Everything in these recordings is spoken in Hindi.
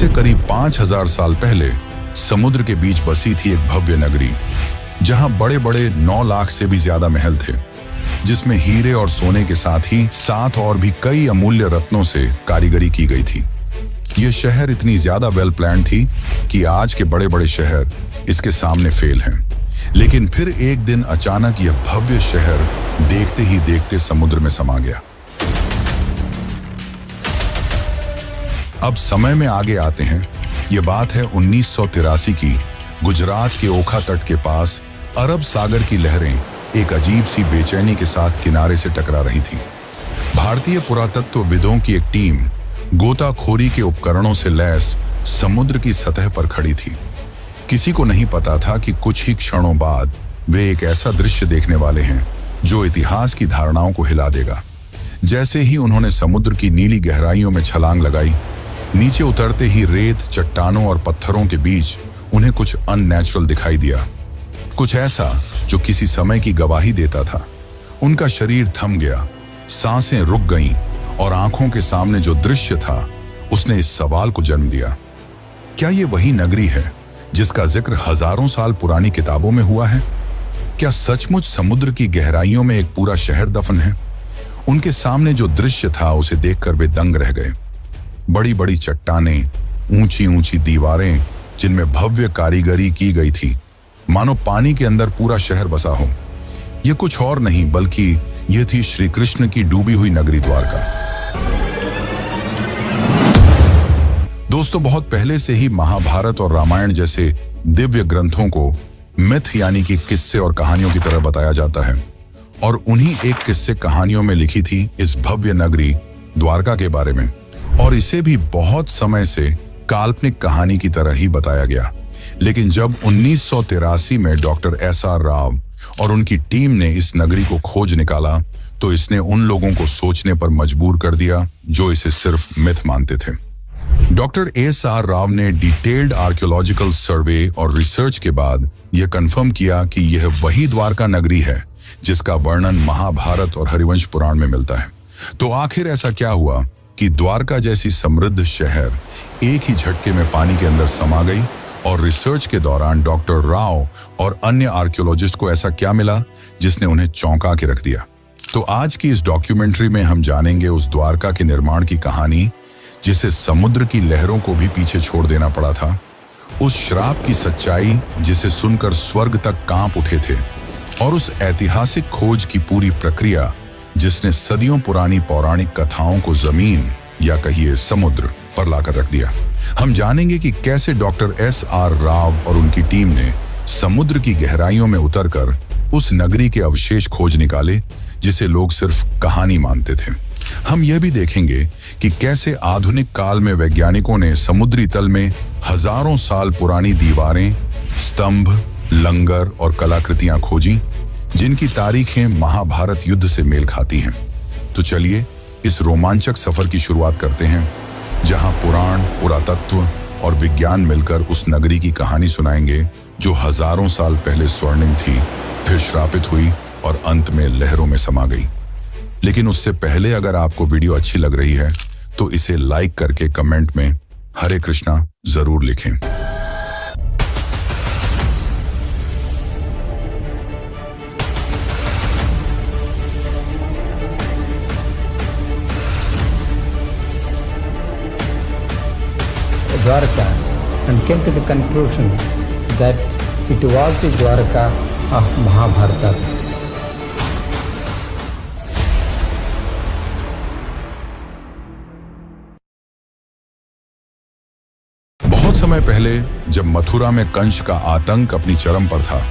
से करीब 5000 साल पहले समुद्र के बीच बसी थी एक भव्य नगरी, जहां बड़े बड़े 9 लाख से भी ज्यादा महल थे, जिसमें हीरे और सोने के साथ ही 7 और भी कई अमूल्य रत्नों से कारीगरी की गई थी। यह शहर इतनी ज्यादा वेल प्लान थी कि आज के बड़े बड़े शहर इसके सामने फेल हैं। लेकिन फिर एक दिन अचानक यह भव्य शहर देखते ही देखते समुद्र में समा गया। अब समय में आगे आते हैं। यह बात है 1983 की। गुजरात के ओखा तट के पास अरब सागर की लहरें एक अजीब सी बेचैनी के साथ किनारे से टकरा रही थी। भारतीय पुरातत्वविदों की एक टीम गोताखोरी के उपकरणों से लैस समुद्र की सतह पर खड़ी थी। किसी को नहीं पता था कि कुछ ही क्षणों बाद वे एक ऐसा दृश्य देखने वाले हैं जो इतिहास की धारणाओं को हिला देगा। जैसे ही उन्होंने समुद्र की नीली गहराइयों में छलांग लगाई, नीचे उतरते ही रेत, चट्टानों और पत्थरों के बीच उन्हें कुछ अननेचुरल दिखाई दिया, कुछ ऐसा जो किसी समय की गवाही देता था। उनका शरीर थम गया, सांसें रुक गईं और आंखों के सामने जो दृश्य था उसने इस सवाल को जन्म दिया, क्या ये वही नगरी है जिसका जिक्र हजारों साल पुरानी किताबों में हुआ है? क्या सचमुच समुद्र की गहराइयों में एक पूरा शहर दफन है? उनके सामने जो दृश्य था उसे देखकर वे दंग रह गए। बड़ी बड़ी चट्टानें, ऊंची ऊंची दीवारें जिनमें भव्य कारीगरी की गई थी, मानो पानी के अंदर पूरा शहर बसा हो। यह कुछ और नहीं बल्कि यह थी श्री कृष्ण की डूबी हुई नगरी द्वारका। दोस्तों, बहुत पहले से ही महाभारत और रामायण जैसे दिव्य ग्रंथों को मिथ यानी कि किस्से और कहानियों की तरह बताया जाता है, और उन्हीं एक किस्से कहानियों में लिखी थी इस भव्य नगरी द्वारका के बारे में, और इसे भी बहुत समय से काल्पनिक कहानी की तरह ही बताया गया। लेकिन जब 1983 में डॉक्टर SR राव और उनकी टीम ने इस नगरी को खोज निकाला, तो इसने उन लोगों को सोचने पर मजबूर कर दिया जो इसे सिर्फ मिथ मानते थे। डॉक्टर SR राव ने डिटेल्ड आर्कियोलॉजिकल सर्वे और रिसर्च के बाद यह कंफर्म किया कि यह वही द्वारका नगरी है जिसका वर्णन महाभारत और हरिवंश पुराण में मिलता है। तो आखिर ऐसा क्या हुआ कि द्वारका जैसी समृद्ध शहर एक ही झटके में पानी के अंदर समा गई, और रिसर्च के दौरान डॉक्टर राव और अन्य आर्कियोलॉजिस्ट को ऐसा क्या मिला जिसने उन्हें चौंका के रख दिया? तो आज की इस डॉक्यूमेंट्री में हम जानेंगे उस द्वारका के निर्माण की कहानी जिसे समुद्र की लहरों को भी पीछे छोड़ देना पड़ा था, उस श्राप की सच्चाई जिसे सुनकर स्वर्ग तक कांप उठे थे, और उस ऐतिहासिक खोज की पूरी प्रक्रिया जिसने सदियों पुरानी पौराणिक कथाओं को जमीन या कहिए समुद्र पर लाकर रख दिया। हम जानेंगे कि कैसे डॉक्टर SR राव और उनकी टीम ने समुद्र की गहराइयों में उतरकर उस नगरी के अवशेष खोज निकाले जिसे लोग सिर्फ कहानी मानते थे। हम यह भी देखेंगे कि कैसे आधुनिक काल में वैज्ञानिकों ने समुद्री तल में हजारों साल पुरानी दीवारें, स्तंभ, लंगर और कलाकृतियां खोजी जिनकी तारीखें महाभारत युद्ध से मेल खाती हैं। तो चलिए इस रोमांचक सफर की शुरुआत करते हैं, जहां पुराण, पुरातत्व और विज्ञान मिलकर उस नगरी की कहानी सुनाएंगे जो हजारों साल पहले स्वर्णिम थी, फिर श्रापित हुई और अंत में लहरों में समा गई। लेकिन उससे पहले अगर आपको वीडियो अच्छी लग रही है तो इसे लाइक करके कमेंट में हरे कृष्णा जरूर लिखें। Dwarka and came to the conclusion that it was the Dwarka of Mahabharata. बहुत समय पहले जब मथुरा में कंस का आतंक अपनी चरम पर था,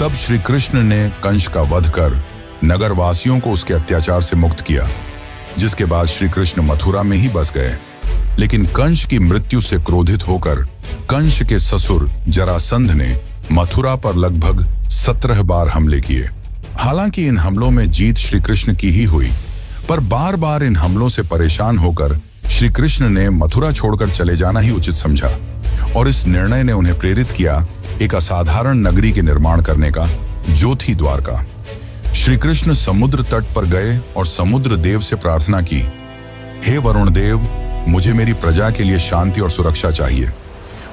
तब श्री कृष्ण ने कंस का वध कर नगरवासियों को उसके अत्याचार से मुक्त किया, जिसके बाद श्री कृष्ण मथुरा में ही बस गए। लेकिन कंस की मृत्यु से क्रोधित होकर कंस के ससुर जरासंध ने मथुरा पर लगभग 17 बार हमले किए। हालांकि इन हमलों में जीत श्री कृष्ण की ही हुई, पर बार बार इन हमलों से परेशान होकर श्री कृष्ण ने मथुरा छोड़कर चले जाना ही उचित समझा, और इस निर्णय ने उन्हें प्रेरित किया एक असाधारण नगरी के निर्माण करने का, जो थी द्वारका। श्री कृष्ण समुद्र तट पर गए और समुद्र देव से प्रार्थना की, हे वरुण देव, मुझे मेरी प्रजा के लिए शांति और सुरक्षा चाहिए।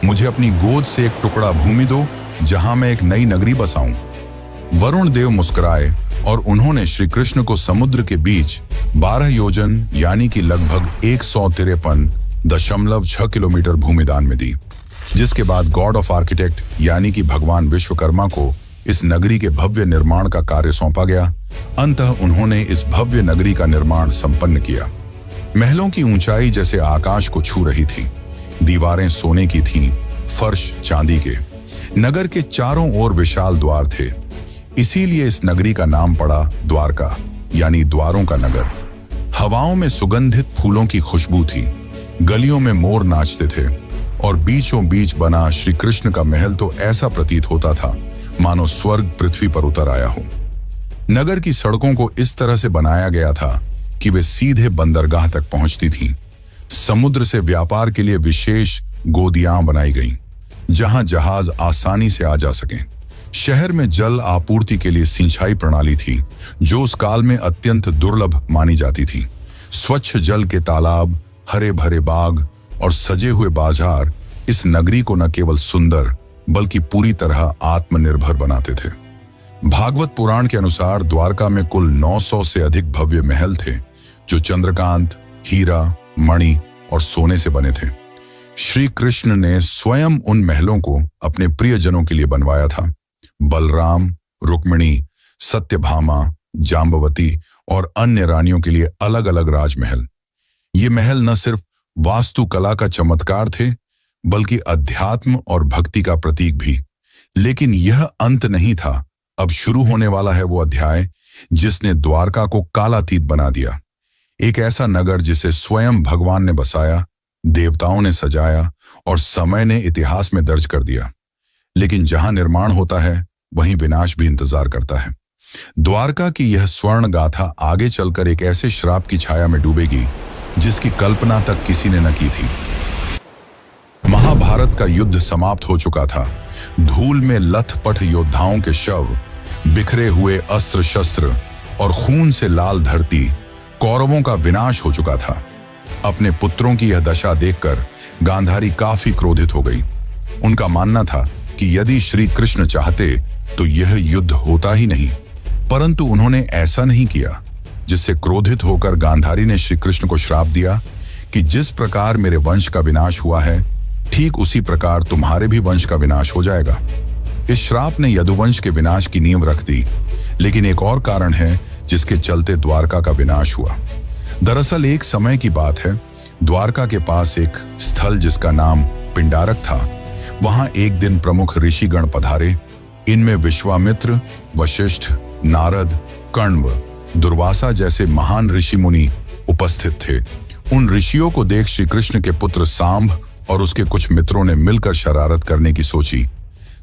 मुझे अपनी गोद से एक टुकड़ा भूमि दो जहां मैं एक नई नगरी बसाऊं। वरुण देव मुस्कुराए और उन्होंने श्री कृष्ण को समुद्र के बीच 12 योजन यानी कि लगभग 153.6 किलोमीटर भूमि दान में दी, जिसके बाद गॉड ऑफ आर्किटेक्ट यानी कि भगवान विश्वकर्मा को इस नगरी के भव्य निर्माण का कार्य सौंपा गया। अंततः उन्होंने इस भव्य नगरी का निर्माण संपन्न किया। महलों की ऊंचाई जैसे आकाश को छू रही थी, दीवारें सोने की थीं, फर्श चांदी के। नगर के चारों ओर विशाल द्वार थे, इसीलिए इस नगरी का नाम पड़ा द्वारका यानी द्वारों का नगर। हवाओं में सुगंधित फूलों की खुशबू थी, गलियों में मोर नाचते थे और बीचों बीच बना श्री कृष्ण का महल तो ऐसा प्रतीत होता था मानो स्वर्ग पृथ्वी पर उतर आया हो। नगर की सड़कों को इस तरह से बनाया गया था कि वे सीधे बंदरगाह तक पहुंचती थीं। समुद्र से व्यापार के लिए विशेष गोदियां बनाई गईं, जहां जहाज आसानी से आ जा सकें। शहर में जल आपूर्ति के लिए सिंचाई प्रणाली थी, जो उस काल में अत्यंत दुर्लभ मानी जाती थी। स्वच्छ जल के तालाब, हरे भरे बाग और सजे हुए बाजार इस नगरी को न केवल सुंदर बल्कि पूरी तरह आत्मनिर्भर बनाते थे। भागवत पुराण के अनुसार द्वारका में कुल 900 से अधिक भव्य महल थे, जो चंद्रकांत, हीरा, मणि और सोने से बने थे। श्री कृष्ण ने स्वयं उन महलों को अपने प्रियजनों के लिए बनवाया था। बलराम, रुक्मिणी, सत्यभामा, जाम्बवती और अन्य रानियों के लिए अलग अलग राजमहल। ये महल न सिर्फ वास्तुकला का चमत्कार थे, बल्कि अध्यात्म और भक्ति का प्रतीक भी। लेकिन यह अंत नहीं था। अब शुरू होने वाला है वो अध्याय जिसने द्वारका को कालातीत बना दिया। एक ऐसा नगर जिसे स्वयं भगवान ने बसाया, देवताओं ने सजाया और समय ने इतिहास में दर्ज कर दिया। लेकिन जहां निर्माण होता है, वहीं विनाश भी इंतजार करता है। द्वारका की यह स्वर्ण गाथा आगे चलकर एक ऐसे श्राप की छाया में डूबेगी जिसकी कल्पना तक किसी ने न की थी। महाभारत का युद्ध समाप्त हो चुका था। धूल में लथपथ योद्धाओं के शव, बिखरे हुए अस्त्र शस्त्र और खून से लाल धरती, कौरवों का विनाश हो चुका था। अपने पुत्रों की यह दशा देखकर गांधारी काफी क्रोधित हो गई। उनका मानना था कि यदि श्री कृष्ण चाहते तो यह युद्ध होता ही नहीं, परंतु उन्होंने ऐसा नहीं किया। जिससे क्रोधित होकर गांधारी ने श्री कृष्ण को श्राप दिया कि जिस प्रकार मेरे वंश का विनाश हुआ है, ठीक उसी प्रकार तुम्हारे भी वंश का विनाश हो जाएगा। इस श्राप ने यदुवंश के विनाश की नींव रख दी। लेकिन एक और कारण है जिसके चलते द्वारका का विनाश हुआ। दरअसल एक समय की बात है, द्वारका के पास एक स्थल जिसका नाम पिंडारक था, वहां एक दिन प्रमुख ऋषिगण पधारे। इनमें विश्वामित्र, वशिष्ठ, नारद, कण्व, दुर्वासा जैसे महान ऋषि मुनि उपस्थित थे। उन ऋषियों को देख श्री कृष्ण के पुत्र सांब और उसके कुछ मित्रों ने मिलकर शरारत करने की सोची।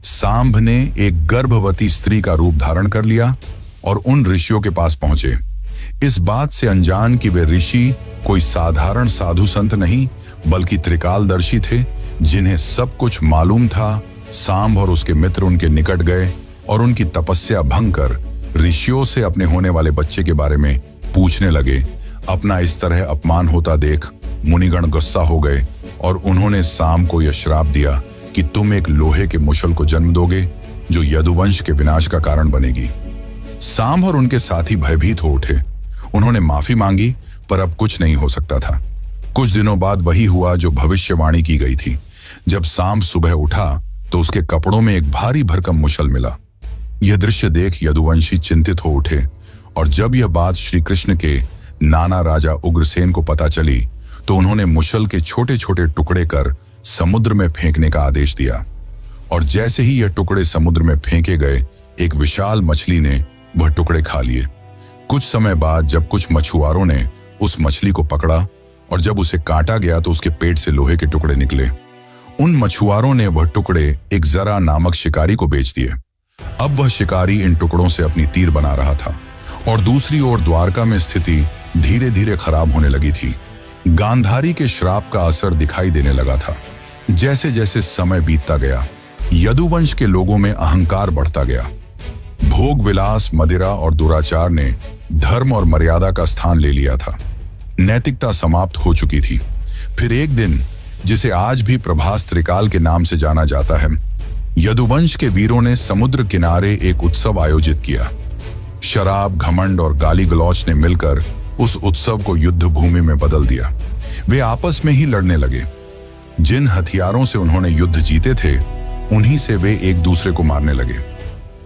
सांब ने एक गर्भवती स्त्री का रूप धारण कर लिया और उन ऋषियों के पास पहुंचे। इस बात से अनजान कि वे ऋषि कोई साधारण साधु संत नहीं, बल्कि त्रिकालदर्शी थे, जिन्हें सब कुछ मालूम था। सांब और उसके मित्र उनके निकट गए और उनकी तपस्या भंग कर ऋषियों से अपने होने वाले बच्चे के बारे में पूछने लगे। अपना इस तरह अपमान होता देख मुनिगण गुस्सा हो गए और उन्होंने सांब को यह श्राप दिया कि तुम एक लोहे के मुशल को जन्म दोगे जो यदुवंश के विनाश का कारण बनेगी। सांब और उनके साथी भयभीत हो उठे। उन्होंने माफी मांगी, पर अब कुछ नहीं हो सकता था। कुछ दिनों बाद वही हुआ जो भविष्यवाणी की गई थी। जब सांब सुबह उठा तो उसके कपड़ों में एक भारी भरकम मुशल मिला। यह दृश्य देख यदुवंशी चिंतित हो उठे और जब यह बात श्री कृष्ण के नाना राजा उग्रसेन को पता चली तो उन्होंने मुशल के छोटे छोटे टुकड़े कर समुद्र में फेंकने का आदेश दिया। और जैसे ही यह टुकड़े समुद्र में फेंके गए, एक विशाल मछली ने वह टुकड़े खा लिए। कुछ समय बाद जब कुछ मछुआरों ने उस मछली को पकड़ा और जब उसे काटा गया तो उसके पेट से लोहे के टुकड़े निकले। उन मछुआरों ने वह टुकड़े एक जरा नामक शिकारी को बेच दिए। अब वह शिकारी इन टुकड़ों से अपनी तीर बना रहा था और दूसरी ओर द्वारका में स्थिति धीरे धीरे खराब होने लगी थी। गांधारी के श्राप का असर दिखाई देने लगा था। जैसे जैसे समय बीतता गया, यदुवंश के लोगों में अहंकार बढ़ता गया। भोग विलास, मदिरा और दुराचार ने धर्म और मर्यादा का स्थान ले लिया था। नैतिकता समाप्त हो चुकी थी। फिर एक दिन, जिसे आज भी प्रभास त्रिकाल के नाम से जाना जाता है, यदुवंश के वीरों ने समुद्र किनारे एक उत्सव आयोजित किया। शराब, घमंड और गाली गलौच ने मिलकर उस उत्सव को युद्ध भूमि में बदल दिया। वे आपस में ही लड़ने लगे। जिन हथियारों से उन्होंने युद्ध जीते थे, उन्हीं से वे एक दूसरे को मारने लगे।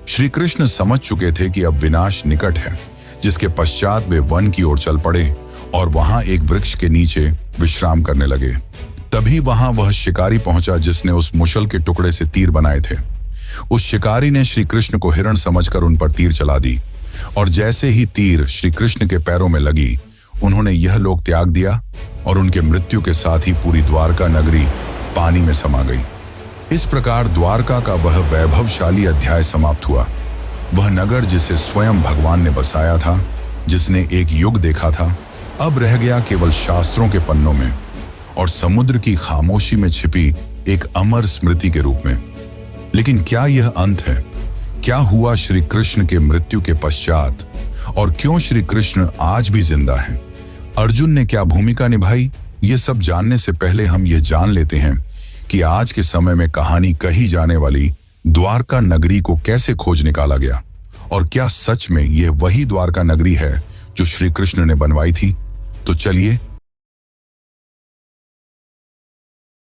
श्री कृष्ण समझ चुके थे कि अब विनाश निकट है, जिसके पश्चात वे वन की ओर चल पड़े और वहां एक वृक्ष के नीचे विश्राम करने लगे। तभी वहां वह शिकारी पहुंचा जिसने उस मुशल के टुकड़े से तीर बनाए थे। उस शिकारी ने श्री कृष्ण को हिरण समझकर उन पर तीर चला दी, और जैसे ही तीर श्री कृष्ण के पैरों में लगी, उन्होंने यह लोक त्याग दिया और उनके मृत्यु के साथ ही पूरी द्वारका नगरी पानी में समा गई। इस प्रकार द्वारका का वह वैभवशाली अध्याय समाप्त हुआ। वह नगर जिसे स्वयं भगवान ने बसाया था, जिसने एक युग देखा था, अब रह गया केवल शास्त्रों के पन्नों में और समुद्र की खामोशी में छिपी एक अमर स्मृति के रूप में। लेकिन क्या यह अंत है? क्या हुआ श्री कृष्ण के मृत्यु के पश्चात, और क्यों श्री कृष्ण आज भी जिंदा हैं? अर्जुन ने क्या भूमिका निभाई? ये सब जानने से पहले हम ये जान लेते हैं कि आज के समय में कहानी कही जाने वाली द्वारका नगरी को कैसे खोज निकाला गया, और क्या सच में यह वही द्वारका नगरी है जो श्री कृष्ण ने बनवाई थी? तो चलिए